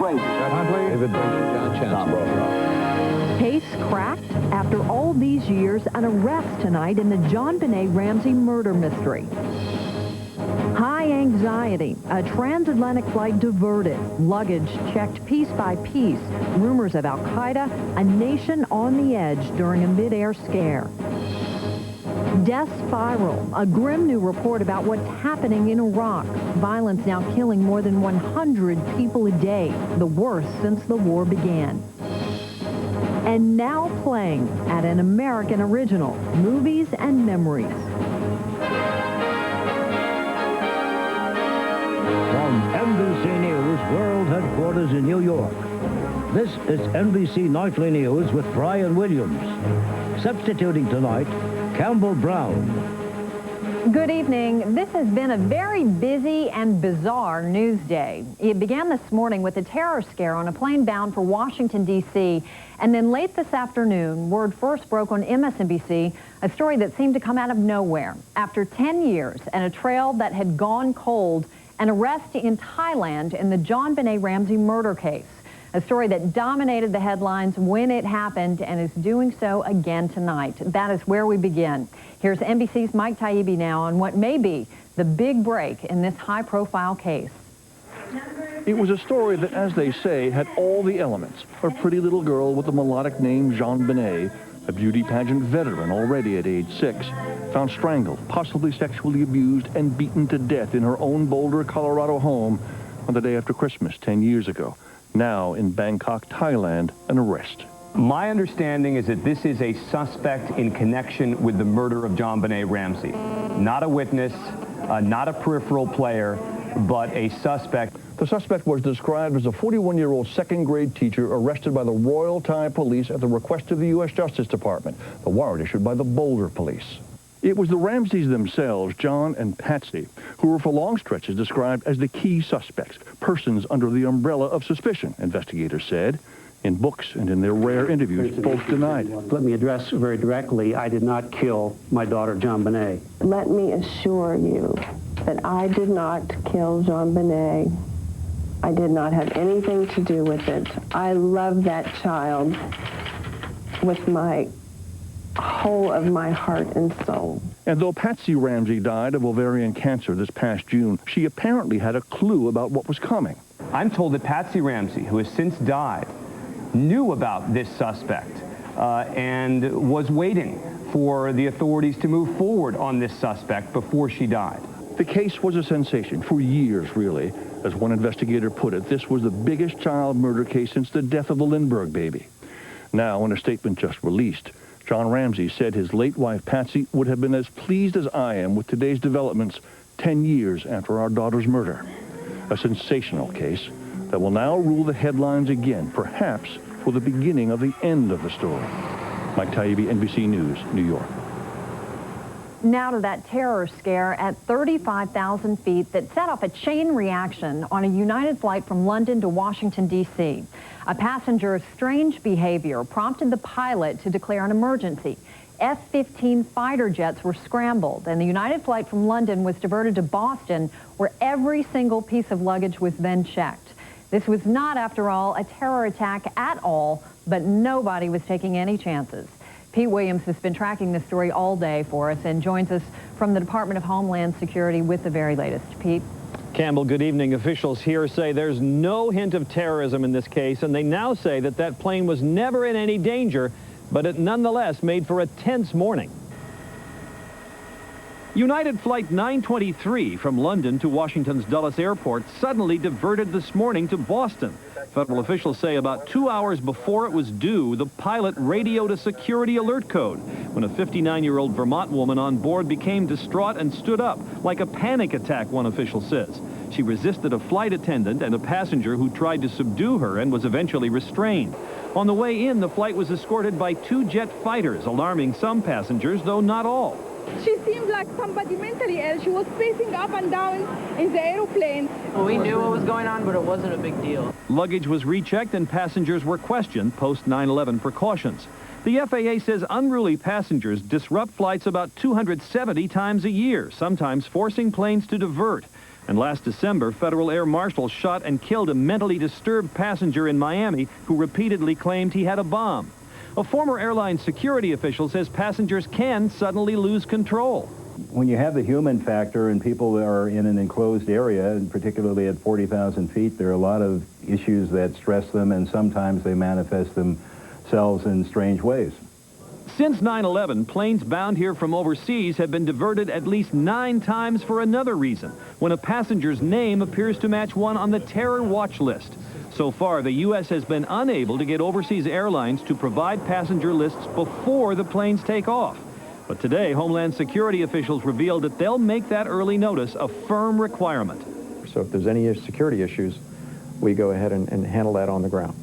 Swayze. Ed Huntley. David Bridges. John Chancellor. Tom Brokaw. Case cracked after all these years. An arrest tonight in the JonBenet Ramsey murder mystery. High anxiety, a transatlantic flight diverted, luggage checked piece by piece, rumors of Al-Qaeda, a nation on the edge during a mid-air scare. Death spiral, a grim new report about what's happening in Iraq. Violence now killing more than 100 people a day, the worst since the war began. And now playing at an American original, Movies and Memories. From NBC News World Headquarters in New York, this is NBC Nightly News with Brian Williams. Substituting tonight, Campbell Brown. Good evening. This has been a very busy and bizarre news day. It began this morning with a terror scare on a plane bound for Washington, D.C., and then late this afternoon, word first broke on MSNBC, a story that seemed to come out of nowhere. After 10 years and a trail that had gone cold, an arrest in Thailand in the JonBenet Ramsey murder case. A story that dominated the headlines when it happened and is doing so again tonight. That is where we begin. Here's NBC's Mike Taibbi now on what may be the big break in this high-profile case. It was a story that, as they say, had all the elements. A pretty little girl with a melodic name, JonBenet, a beauty pageant veteran already at age 6, found strangled, possibly sexually abused, and beaten to death in her own Boulder, Colorado home on the day after Christmas 10 years ago. Now in Bangkok, Thailand, an arrest. My understanding is that this is a suspect in connection with the murder of JonBenet Ramsey. Not a witness, not a peripheral player, but a suspect. The suspect was described as a 41-year-old second-grade teacher arrested by the Royal Thai Police at the request of the U.S. Justice Department. The warrant issued by the Boulder Police. It was the Ramseys themselves, John and Patsy, who were for long stretches described as the key suspects, persons under the umbrella of suspicion, investigators said. In books and in their rare interviews, both denied it. Let me address very directly, I did not kill my daughter, JonBenet. Let me assure you that I did not kill JonBenet. I did not have anything to do with it. I love that child with my whole of my heart and soul. And though Patsy Ramsey died of ovarian cancer this past June, she apparently had a clue about what was coming. I'm told that Patsy Ramsey, who has since died, knew about this suspect and was waiting for the authorities to move forward on this suspect before she died. The case was a sensation for years, really. As one investigator put it, this was the biggest child murder case since the death of the Lindbergh baby. Now, in a statement just released, John Ramsey said his late wife, Patsy, would have been as pleased as I am with today's developments 10 years after our daughter's murder. A sensational case that will now rule the headlines again, perhaps for the beginning of the end of the story. Mike Taibbi, NBC News, New York. Now to that terror scare at 35,000 feet that set off a chain reaction on a United flight from London to Washington, D.C. A passenger's strange behavior prompted the pilot to declare an emergency. F-15 fighter jets were scrambled, and the United flight from London was diverted to Boston, where every single piece of luggage was then checked. This was not, after all, a terror attack at all, but nobody was taking any chances. Pete Williams has been tracking this story all day for us and joins us from the Department of Homeland Security with the very latest. Pete? Campbell, good evening. Officials here say there's no hint of terrorism in this case, and they now say that that plane was never in any danger, but it nonetheless made for a tense morning. United Flight 923 from London to Washington's Dulles Airport suddenly diverted this morning to Boston. Federal officials say about 2 hours before it was due, the pilot radioed a security alert code when a 59-year-old Vermont woman on board became distraught and stood up, like a panic attack, one official says. She resisted a flight attendant and a passenger who tried to subdue her and was eventually restrained. On the way in, the flight was escorted by 2 jet fighters, alarming some passengers, though not all. She seemed like somebody mentally ill. She was pacing up and down in the aeroplane. Well, we knew what was going on, but it wasn't a big deal. Luggage was rechecked and passengers were questioned post 9/11 precautions. The FAA says unruly passengers disrupt flights about 270 times a year, sometimes forcing planes to divert. And last December, federal air marshals shot and killed a mentally disturbed passenger in Miami who repeatedly claimed he had a bomb. A former airline security official says passengers can suddenly lose control. When you have the human factor and people are in an enclosed area, and particularly at 40,000 feet, there are a lot of issues that stress them, and sometimes they manifest themselves in strange ways. Since 9/11, planes bound here from overseas have been diverted at least 9 times for another reason, when a passenger's name appears to match one on the terror watch list. So far, the U.S. has been unable to get overseas airlines to provide passenger lists before the planes take off. But today, Homeland Security officials revealed that they'll make that early notice a firm requirement. So if there's any security issues, we go ahead and handle that on the ground.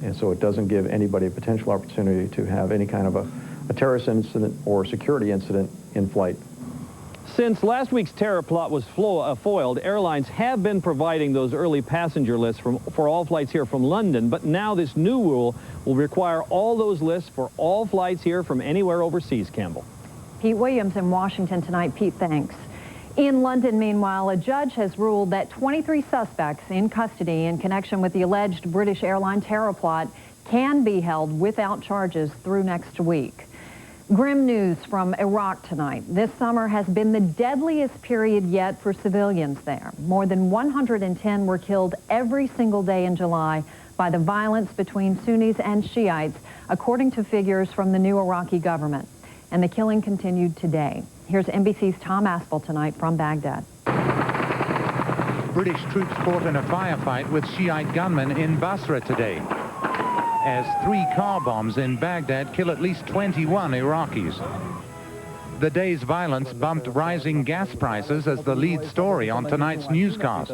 And so it doesn't give anybody a potential opportunity to have any kind of a terrorist incident or security incident in flight. Since last week's terror plot was foiled, airlines have been providing those early passenger lists for all flights here from London, but now this new rule will require all those lists for all flights here from anywhere overseas, Campbell. Pete Williams in Washington tonight. Pete, thanks. In London, meanwhile, a judge has ruled that 23 suspects in custody in connection with the alleged British airline terror plot can be held without charges through next week. Grim news from Iraq tonight. This summer has been the deadliest period yet for civilians there. More than 110 were killed every single day in July by the violence between Sunnis and Shiites, according to figures from the new Iraqi government. And the killing continued today. Here's NBC's Tom Aspel tonight from Baghdad. British troops fought in a firefight with Shiite gunmen in Basra today, as 3 car bombs in Baghdad kill at least 21 Iraqis. The day's violence bumped rising gas prices as the lead story on tonight's newscast.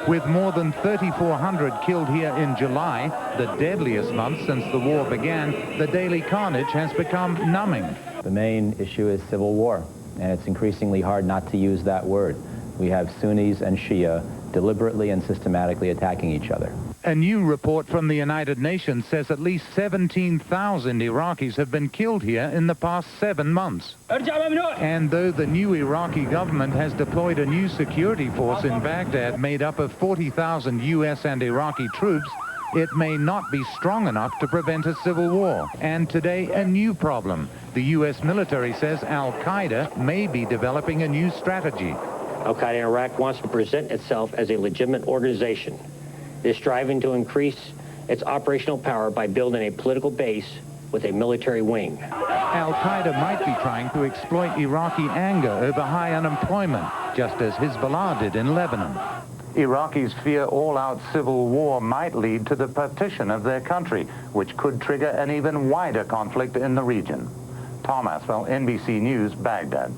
With more than 3,400 killed here in July, the deadliest month since the war began, the daily carnage has become numbing. The main issue is civil war, and it's increasingly hard not to use that word. We have Sunnis and Shia deliberately and systematically attacking each other. A new report from the United Nations says at least 17,000 Iraqis have been killed here in the past 7 months. And though the new Iraqi government has deployed a new security force in Baghdad made up of 40,000 U.S. and Iraqi troops, it may not be strong enough to prevent a civil war. And today, a new problem. The U.S. military says al-Qaeda may be developing a new strategy. Al-Qaeda in Iraq wants to present itself as a legitimate organization. It is striving to increase its operational power by building a political base with a military wing. Al-Qaeda might be trying to exploit Iraqi anger over high unemployment, just as Hezbollah did in Lebanon. Iraqis fear all-out civil war might lead to the partition of their country, which could trigger an even wider conflict in the region. Tom Aspel, NBC News, Baghdad.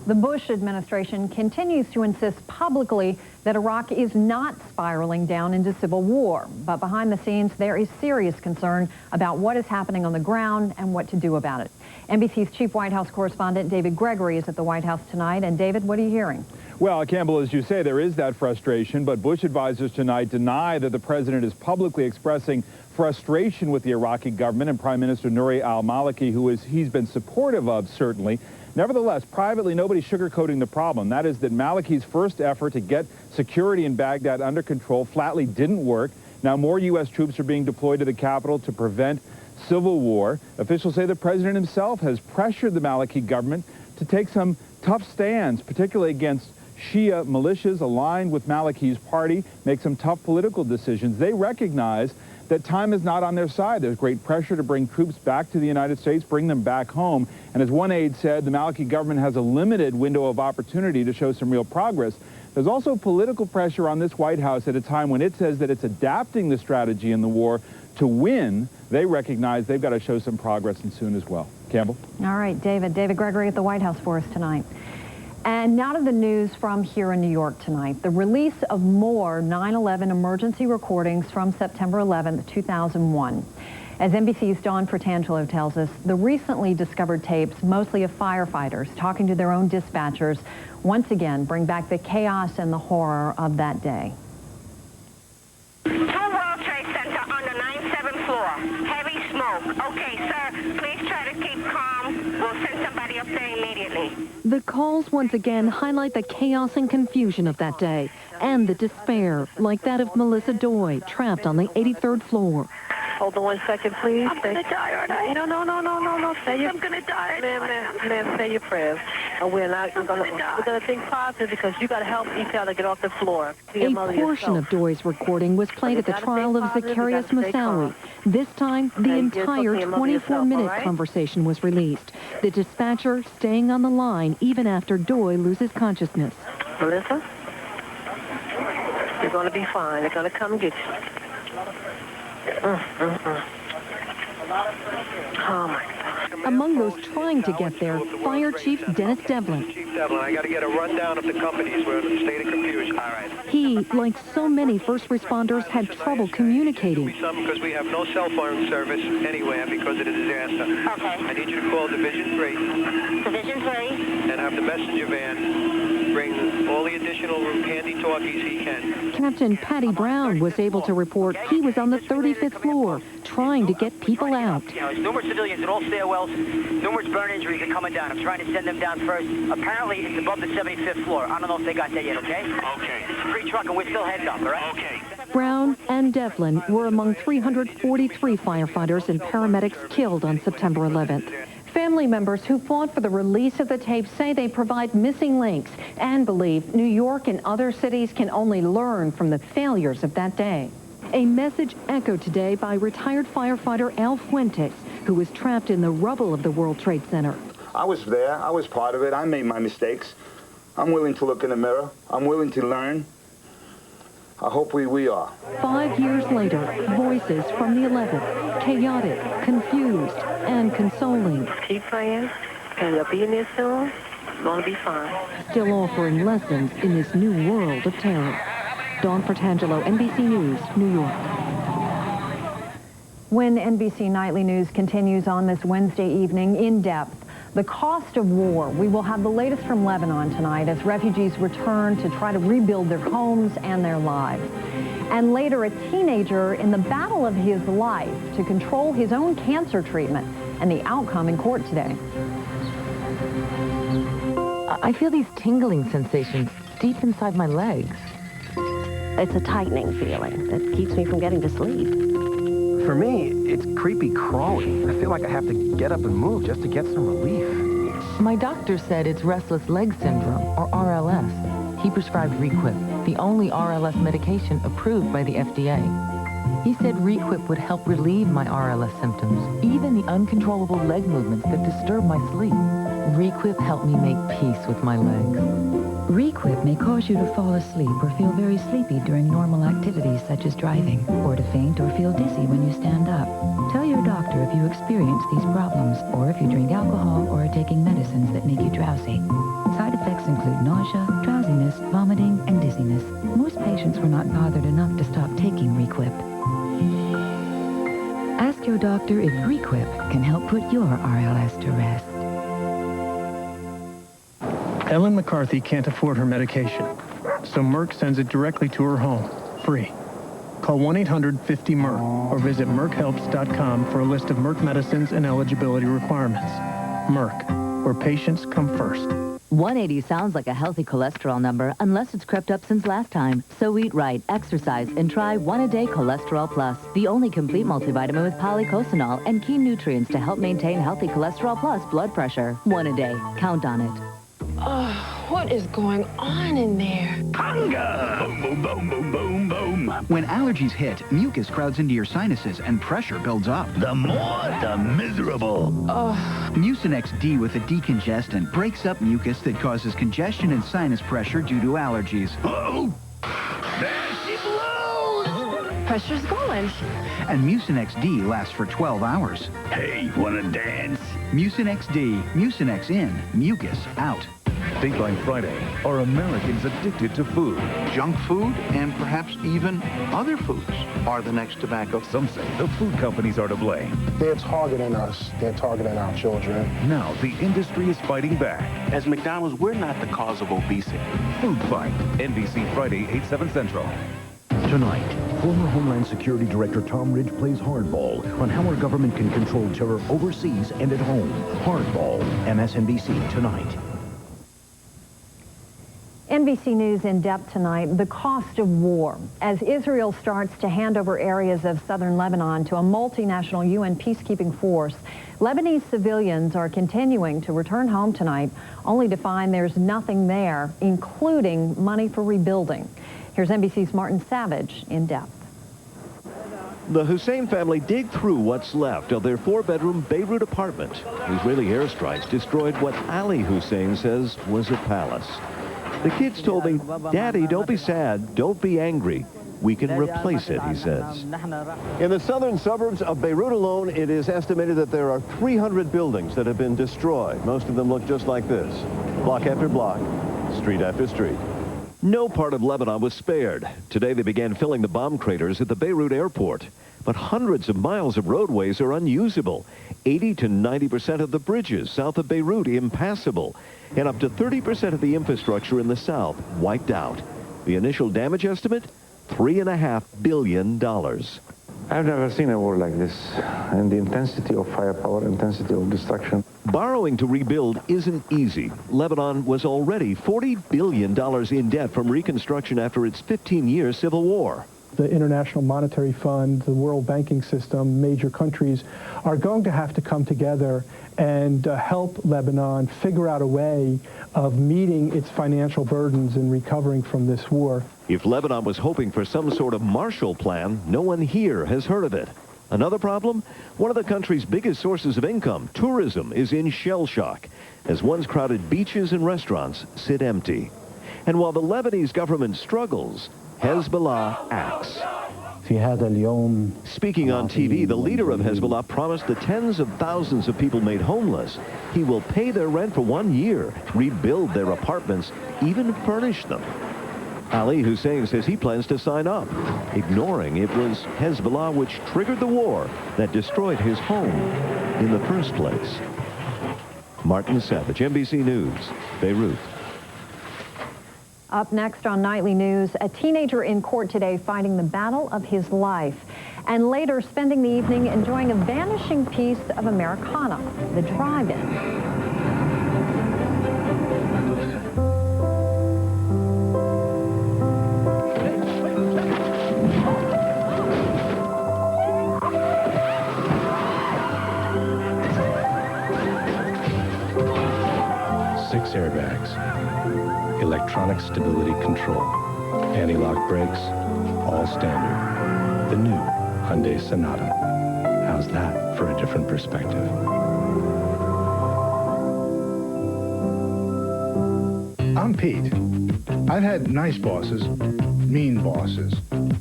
The Bush administration continues to insist publicly that Iraq is not spiraling down into civil war. But behind the scenes, there is serious concern about what is happening on the ground and what to do about it. NBC's chief White House correspondent David Gregory is at the White House tonight. And David, what are you hearing? Well, Campbell, as you say, there is that frustration, but Bush advisors tonight deny that the president is publicly expressing frustration with the Iraqi government and Prime Minister Nouri al-Maliki, who he's been supportive of, certainly. Nevertheless, privately, nobody's sugarcoating the problem. That is that Maliki's first effort to get security in Baghdad under control flatly didn't work. Now more U.S. troops are being deployed to the capital to prevent civil war. Officials say the president himself has pressured the Maliki government to take some tough stands, particularly against Shia militias aligned with Maliki's party, make some tough political decisions. They recognize that time is not on their side. There's great pressure to bring troops back to the United States, bring them back home. And as one aide said, the Maliki government has a limited window of opportunity to show some real progress. There's also political pressure on this White House at a time when it says that it's adapting the strategy in the war to win. They recognize they've got to show some progress and soon as well. Campbell? All right, David. David Gregory at the White House for us tonight. And now to the news from here in New York tonight. The release of more 9/11 emergency recordings from September 11, 2001. As NBC's Dawn Fratangelo tells us, the recently discovered tapes, mostly of firefighters talking to their own dispatchers, once again bring back the chaos and the horror of that day. World Trade Center on the 97th floor. Heavy smoke. Okay, sir, please try to keep calm. We'll send somebody up there immediately. The calls once again highlight the chaos and confusion of that day and the despair, like that of Melissa Doy, trapped on the 83rd floor. Hold on 1 second, please. I'm going to die, aren't I? No. I'm going to die. Ma'am, say your prayers. And we're gonna think positive because you got to help each other get off the floor. A portion of Doy's recording was played at the trial of Zacharias Moussaoui. This time, the entire 24-minute conversation was released. The dispatcher staying on the line even after Doy loses consciousness. Melissa, you're going to be fine. They're going to come get you. Oh, my God. Among those trying to get there, Fire Chief Dennis Devlin. Chief Devlin, I got to get a rundown of the companies. We're in a state of confusion. All right. He, like so many first responders, had trouble communicating. Some because we have no cell phone service anywhere because of the disaster. Okay. I need you to call Division 3. Division 3. And have the messenger van bring all the additional handy-talkies he can. Captain Patty Brown was able to report he was on the 35th floor, trying to get people out. There's numerous civilians in all stairwells, numerous burn injuries are coming down. I'm trying to send them down first. Apparently, it's above the 75th floor. I don't know if they got there yet, okay? Okay. Free truck, and we're still heading up, all right? Okay. Brown and Devlin were among 343 firefighters and paramedics killed on September 11th. Family members who fought for the release of the tape say they provide missing links and believe New York and other cities can only learn from the failures of that day. A message echoed today by retired firefighter Al Fuentes, who was trapped in the rubble of the World Trade Center. I was there. I was part of it. I made my mistakes. I'm willing to look in the mirror. I'm willing to learn. I hope we are. 5 years later, voices from the 11th, chaotic, confused, and consoling. Keep praying, and you'll be in there soon. It's going to be fine. Still offering lessons in this new world of terror. Dawn Fratangelo, NBC News, New York. When NBC Nightly News continues on this Wednesday evening in depth, the cost of war. We will have the latest from Lebanon tonight as refugees return to try to rebuild their homes and their lives. And later, a teenager in the battle of his life to control his own cancer treatment and the outcome in court today. I feel these tingling sensations deep inside my legs. It's a tightening feeling that keeps me from getting to sleep. For me, it's creepy crawling. I feel like I have to get up and move just to get some relief. My doctor said it's restless leg syndrome, or RLS. He prescribed Requip, the only RLS medication approved by the FDA. He said Requip would help relieve my RLS symptoms, even the uncontrollable leg movements that disturb my sleep. Requip helped me make peace with my legs. Requip may cause you to fall asleep or feel very sleepy during normal activities such as driving, or to faint or feel dizzy when you stand up. Tell your doctor if you experience these problems, or if you drink alcohol or are taking medicines that make you drowsy. Side effects include nausea, drowsiness, vomiting, and dizziness. Most patients were not bothered enough to stop taking Requip. Ask your doctor if Requip can help put your RLS to rest. Ellen McCarthy can't afford her medication, so Merck sends it directly to her home, free. Call 1-800-50-MERC or visit merckhelps.com for a list of Merck medicines and eligibility requirements. Merck, where patients come first. 180 sounds like a healthy cholesterol number unless it's crept up since last time. So eat right, exercise, and try 1-A-Day Cholesterol Plus, the only complete multivitamin with polycosanol and key nutrients to help maintain healthy cholesterol plus blood pressure. 1-A-Day. Count on it. Oh, what is going on in there? Conga! Boom, boom, boom, boom, boom, boom. When allergies hit, mucus crowds into your sinuses and pressure builds up. The more, the miserable. Oh. Mucinex D with a decongestant breaks up mucus that causes congestion and sinus pressure due to allergies. Oh! There she blows! Pressure's going. And Mucinex D lasts for 12 hours. Hey, wanna dance? Mucinex D, Mucinex in, mucus out. Dateline Friday. Are Americans addicted to food? Junk food and perhaps even other foods are the next tobacco. Some say the food companies are to blame. They're targeting us. They're targeting our children. Now the industry is fighting back. As McDonald's, we're not the cause of obesity. Food Fight. NBC Friday, 8/7 Central. Tonight, Former Homeland Security Director Tom Ridge plays hardball on how our government can control terror overseas and at home. Hardball, MSNBC tonight. NBC News in depth tonight, the cost of war. As Israel starts to hand over areas of southern Lebanon to a multinational UN peacekeeping force, Lebanese civilians are continuing to return home tonight, only to find there's nothing there, including money for rebuilding. Here's NBC's Martin Savage in depth. The Hussein family dig through what's left of their 4-bedroom Beirut apartment. Israeli airstrikes destroyed what Ali Hussein says was a palace. The kids told me, "Daddy, don't be sad, don't be angry. We can replace it," he says. In the southern suburbs of Beirut alone, it is estimated that there are 300 buildings that have been destroyed. Most of them look just like this, block after block, street after street. No part of Lebanon was spared. Today they began filling the bomb craters at the Beirut airport. But hundreds of miles of roadways are unusable. 80 to 90% of the bridges south of Beirut impassable. And up to 30% of the infrastructure in the south wiped out. The initial damage estimate, $3.5 billion. I've never seen a war like this, and the intensity of firepower, intensity of destruction. Borrowing to rebuild isn't easy. Lebanon was already $40 billion in debt from reconstruction after its 15-year civil war. The International Monetary Fund, the world banking system, major countries are going to have to come together and help Lebanon figure out a way of meeting its financial burdens and recovering from this war. If Lebanon was hoping for some sort of Marshall Plan, no one here has heard of it. Another problem? One of the country's biggest sources of income, tourism, is in shell shock as once crowded beaches and restaurants sit empty. And while the Lebanese government struggles, Hezbollah acts. Speaking on TV, the leader of Hezbollah promised the tens of thousands of people made homeless he will pay their rent for 1 year, rebuild their apartments, even furnish them. Ali Hussein says he plans to sign up, ignoring it was Hezbollah which triggered the war that destroyed his home in the first place. Martin Savage, NBC News, Beirut. Up next on Nightly News, a teenager in court today fighting the battle of his life, and later spending the evening enjoying a vanishing piece of Americana, the drive-in. Six airbags. Electronic stability control, anti-lock brakes, all standard. The new Hyundai Sonata. How's that for a different perspective? I'm Pete. I've had nice bosses, mean bosses,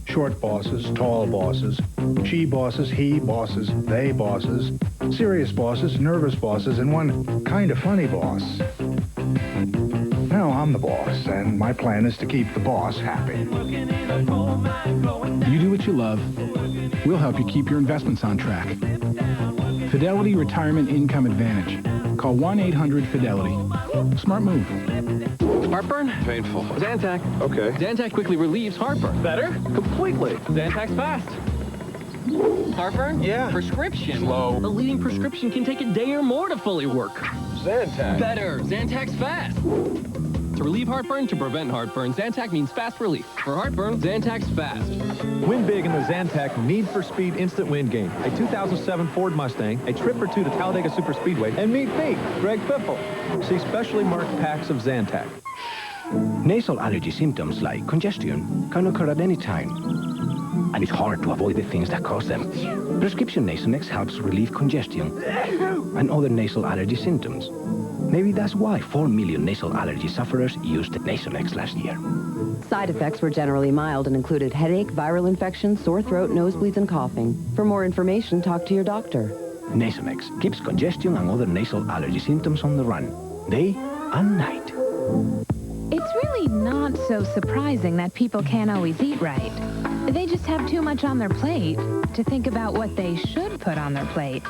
short bosses, tall bosses, she bosses, he bosses, they bosses, serious bosses, nervous bosses, and one kind of funny boss. Now I'm the boss, and my plan is to keep the boss happy. You do what you love. We'll help you keep your investments on track. Fidelity Retirement Income Advantage. Call 1-800-FIDELITY. Smart move. Heartburn? Painful. Zantac. Okay. Zantac quickly relieves heartburn. Better? Completely. Zantac's fast. Heartburn? Yeah. Prescription. Slow. A leading prescription can take a day or more to fully work. Zantac. Better. Zantac's fast. To relieve heartburn, to prevent heartburn, Zantac means fast relief. For heartburn, Zantac's fast. Win big in the Zantac Need for Speed Instant Win game. A 2007 Ford Mustang, a trip or two to Talladega Superspeedway, and meet me, Greg Piffle. See specially marked packs of Zantac. Nasal allergy symptoms like congestion can occur at any time, and it's hard to avoid the things that cause them. Prescription Nasonex helps relieve congestion and other nasal allergy symptoms. Maybe that's why 4 million nasal allergy sufferers used Nasonex last year. Side effects were generally mild and included headache, viral infection, sore throat, nosebleeds, and coughing. For more information, talk to your doctor. Nasonex keeps congestion and other nasal allergy symptoms on the run, day and night. It's really not so surprising that people can't always eat right. They just have too much on their plate to think about what they should put on their plate.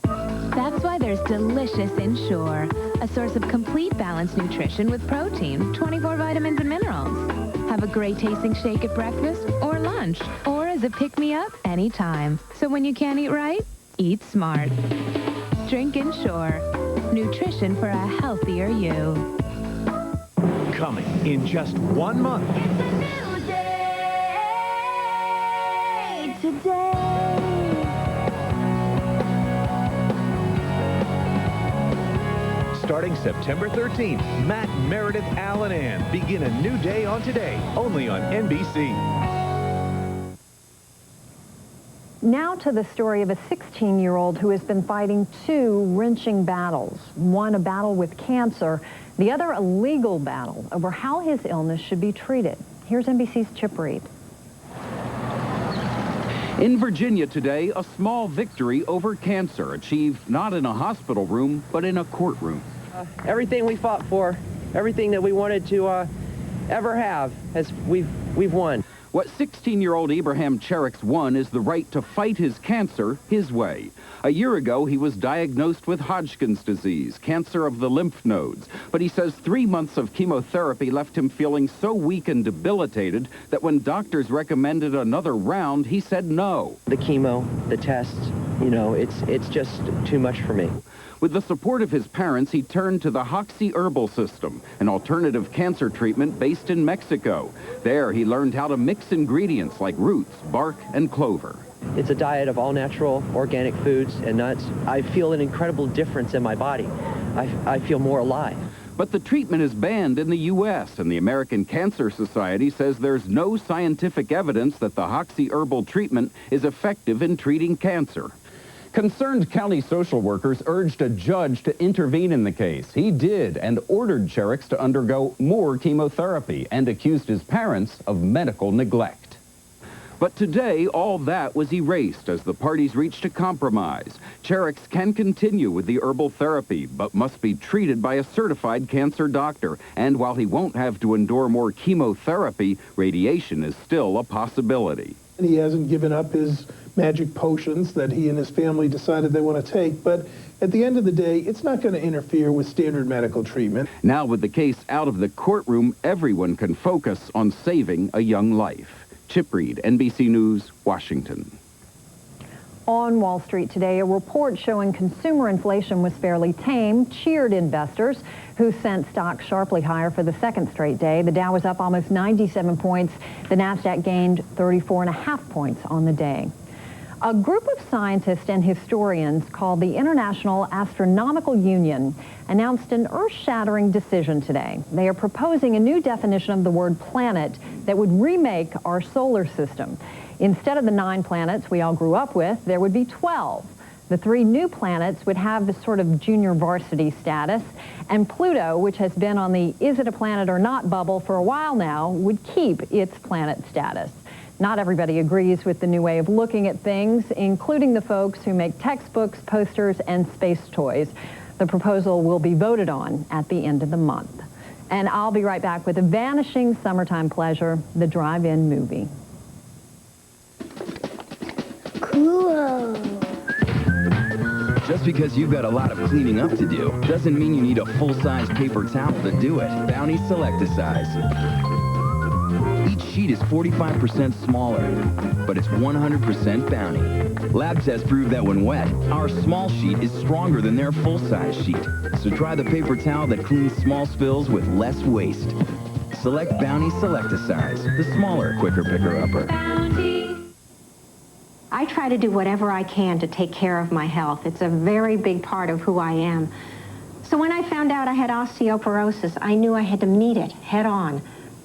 That's why there's delicious Ensure, a source of complete balanced nutrition with protein, 24 vitamins and minerals. Have a a great tasting shake at breakfast or lunch, or as a pick-me-up anytime. So when you can't eat right, eat smart. Drink Ensure. Nutrition for a healthier you. Coming in just 1 month. Starting September 13th, Matt, Meredith, Al, and Ann begin a new day on Today, only on NBC. Now to the story of a 16-year-old who has been fighting two wrenching battles. One, a battle with cancer, the other, a legal battle over how his illness should be treated. Here's NBC's Chip Reed. In Virginia today, a small victory over cancer achieved not in a hospital room, but in a courtroom. Everything we fought for, everything that we wanted to ever have, we've won. What 16-year-old Abraham Cherix won is the right to fight his cancer his way. A year ago, he was diagnosed with Hodgkin's disease, cancer of the lymph nodes. But he says 3 months of chemotherapy left him feeling so weak and debilitated that when doctors recommended another round, he said no. The chemo, the tests, you know, it's just too much for me. With the support of his parents, he turned to the Hoxsey Herbal System, an alternative cancer treatment based in Mexico. There, he learned how to mix ingredients like roots, bark, and clover. It's a diet of all-natural, organic foods and nuts. I feel an incredible difference in my body. I feel more alive. But the treatment is banned in the U.S., and the American Cancer Society says there's no scientific evidence that the Hoxsey Herbal treatment is effective in treating cancer. Concerned county social workers urged a judge to intervene in the case. He did, and ordered Cherix to undergo more chemotherapy and accused his parents of medical neglect. But today, all that was erased as the parties reached a compromise. Cherix can continue with the herbal therapy, but must be treated by a certified cancer doctor. And while he won't have to endure more chemotherapy, radiation is still a possibility. He hasn't given up his magic potions that he and his family decided they want to take, but at the end of the day, it's not going to interfere with standard medical treatment. Now, with the case out of the courtroom, everyone can focus on saving a young life. Chip Reed, NBC News, Washington. On Wall Street today, a report showing consumer inflation was fairly tame cheered investors who sent stocks sharply higher for the second straight day. The Dow was up almost 97 points. The Nasdaq gained 34.5 points on the day. A group of scientists and historians called the International Astronomical Union announced an earth-shattering decision today. They are proposing a new definition of the word planet that would remake our solar system. Instead of the 9 planets we all grew up with, there would be 12. The 3 new planets would have the sort of junior varsity status, and Pluto, which has been on the is it a planet or not bubble for a while now, would keep its planet status. Not everybody agrees with the new way of looking at things, including the folks who make textbooks, posters, and space toys. The proposal will be voted on at the end of the month. And I'll be right back with a vanishing summertime pleasure, the drive-in movie. Cool. Just because you've got a lot of cleaning up to do doesn't mean you need a full-size paper towel to do it. Bounty Select-A-Size. Each sheet is 45% smaller, but it's 100% Bounty. Lab tests prove that when wet, our small sheet is stronger than their full-size sheet. So try the paper towel that cleans small spills with less waste. Select Bounty Select-A-Size, the smaller, quicker picker-upper. I try to do whatever I can to take care of my health. It's a very big part of who I am. So when I found out I had osteoporosis, I knew I had to meet it head on.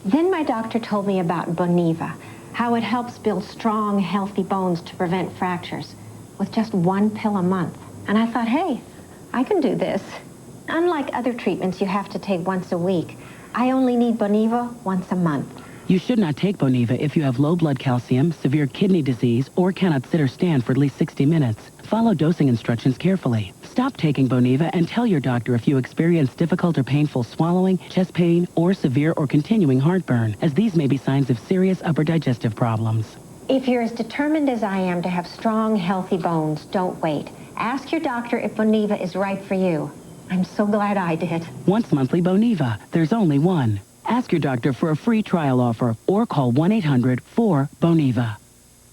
Then my doctor told me about Boniva, how it helps build strong, healthy bones to prevent fractures with just 1 pill a month. And I thought, hey, I can do this. Unlike other treatments you have to take once a week, I only need Boniva once a month. You should not take Boniva if you have low blood calcium, severe kidney disease, or cannot sit or stand for at least 60 minutes. Follow dosing instructions carefully. Stop taking Boniva and tell your doctor if you experience difficult or painful swallowing, chest pain, or severe or continuing heartburn, as these may be signs of serious upper digestive problems. If you're as determined as I am to have strong, healthy bones, don't wait. Ask your doctor if Boniva is right for you. I'm so glad I did. Once monthly Boniva. There's only one. Ask your doctor for a free trial offer or call 1-800-4-BONEVA.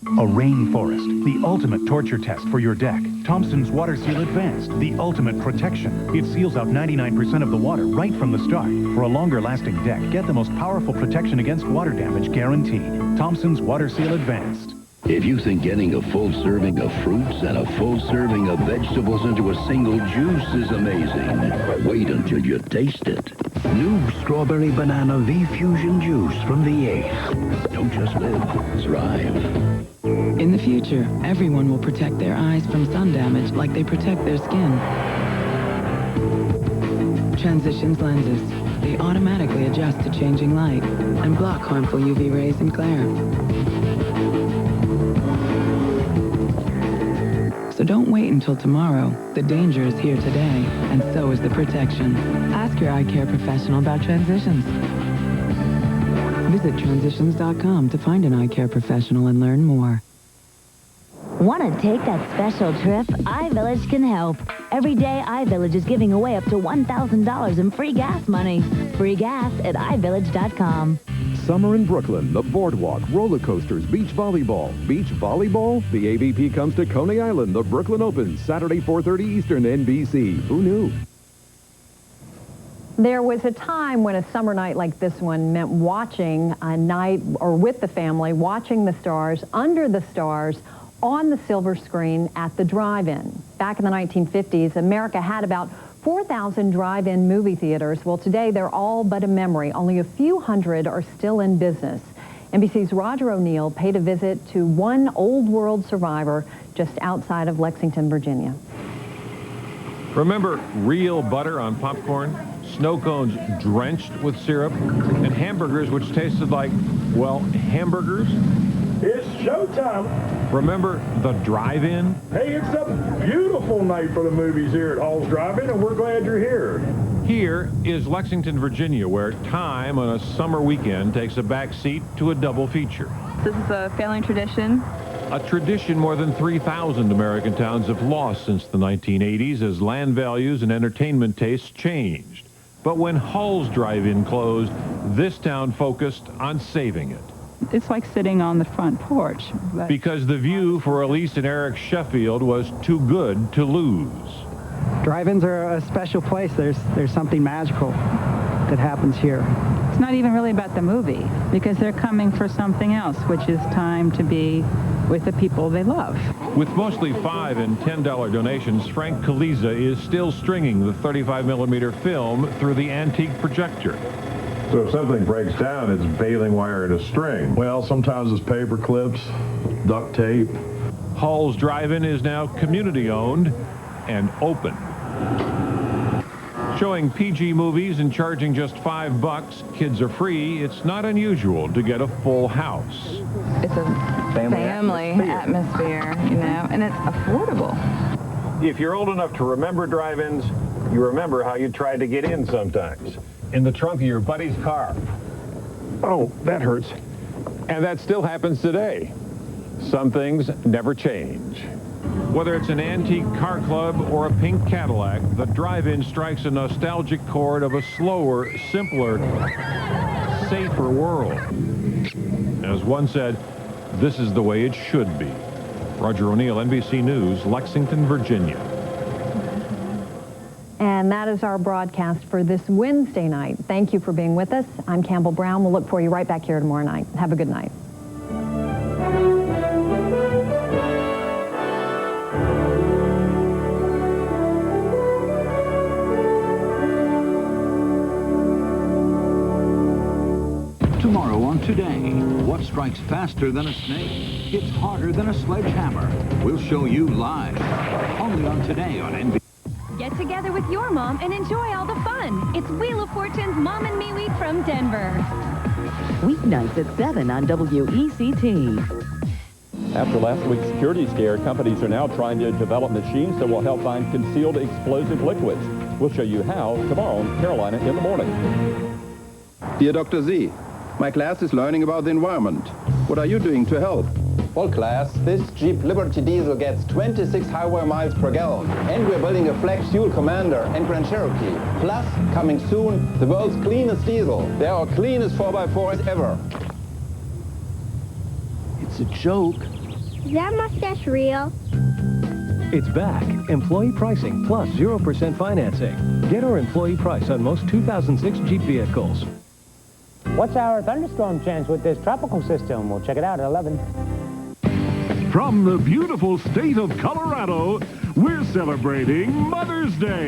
A rainforest, the ultimate torture test for your deck. Thompson's Water Seal Advanced, the ultimate protection. It seals out 99% of the water right from the start. For a longer-lasting deck, get the most powerful protection against water damage guaranteed. Thompson's Water Seal Advanced. If you think getting a full serving of fruits and a full serving of vegetables into a single juice is amazing, wait until you taste it. New Strawberry Banana V-Fusion Juice from the Ace. Don't just live, thrive. In the future, everyone will protect their eyes from sun damage like they protect their skin. Transitions lenses. They automatically adjust to changing light and block harmful UV rays and glare. So don't wait until tomorrow. The danger is here today, and so is the protection. Ask your eye care professional about Transitions. Visit transitions.com to find an eye care professional and learn more. Want to take that special trip? iVillage can help. Every day, iVillage is giving away up to $1,000 in free gas money. Free gas at iVillage.com. Summer in Brooklyn, the boardwalk, roller coasters, beach volleyball. Beach volleyball? The AVP comes to Coney Island, the Brooklyn Open, Saturday, 4:30 Eastern, NBC. Who knew? There was a time when a summer night like this one meant watching a night, or with the family, watching the stars, under the stars, on the silver screen at the drive-in. Back in the 1950s, America had about 4,000 drive-in movie theaters. Well, today they're all but a memory. Only a few hundred are still in business. NBC's Roger O'Neill paid a visit to one old world survivor just outside of Lexington, Virginia. Remember real butter on popcorn, snow cones drenched with syrup, and hamburgers which tasted like, well, hamburgers? It's showtime. Remember the drive-in? Hey, it's a beautiful night for the movies here at Hall's Drive-In, and we're glad you're here. Here is Lexington, Virginia, where time on a summer weekend takes a back seat to a double feature. This is a family tradition. A tradition more than 3,000 American towns have lost since the 1980s as land values and entertainment tastes changed. But when Hall's Drive-In closed, this town focused on saving it. It's like sitting on the front porch. Because the view for Elise and Eric Sheffield was too good to lose. Drive-ins are a special place. There's something magical that happens here. It's not even really about the movie, because they're coming for something else, which is time to be with the people they love. With mostly $5 and $10 donations, Frank Kaliza is still stringing the 35mm film through the antique projector. So if something breaks down, it's baling wire and a string. Well, sometimes it's paper clips, duct tape. Hall's Drive-In is now community-owned and open. Showing PG movies and charging just $5, kids are free, it's not unusual to get a full house. It's a family atmosphere, you know, and it's affordable. If you're old enough to remember drive-ins, you remember how you tried to get in sometimes. In the trunk of your buddy's car. Oh, that hurts. And that still happens today. Some things never change. Whether it's an antique car club or a pink Cadillac, the drive-in strikes a nostalgic chord of a slower, simpler, safer world. As one said, this is the way it should be. Roger O'Neill, NBC News, Lexington, Virginia. And that is our broadcast for this Wednesday night. Thank you for being with us. I'm Campbell Brown. We'll look for you right back here tomorrow night. Have a good night. Tomorrow on Today, what strikes faster than a snake? It's harder than a sledgehammer. We'll show you live. Only on Today on NBC. Get together with your mom and enjoy all the fun. It's Wheel of Fortune's Mom and Me Week from Denver. Weeknights at 7 on WECT. After last week's security scare, companies are now trying to develop machines that will help find concealed explosive liquids. We'll show you how tomorrow on Carolina in the Morning. Dear Dr. Z, my class is learning about the environment. What are you doing to help? Well, class, this Jeep Liberty diesel gets 26 highway miles per gallon. And we're building a flex fuel Commander and Grand Cherokee. Plus, coming soon, the world's cleanest diesel. They're our cleanest 4x4s ever. It's a joke. Is that mustache real? It's back. Employee pricing plus 0% financing. Get our employee price on most 2006 Jeep vehicles. What's our thunderstorm chance with this tropical system? We'll check it out at 11. From the beautiful state of Colorado, we're celebrating Mother's Day.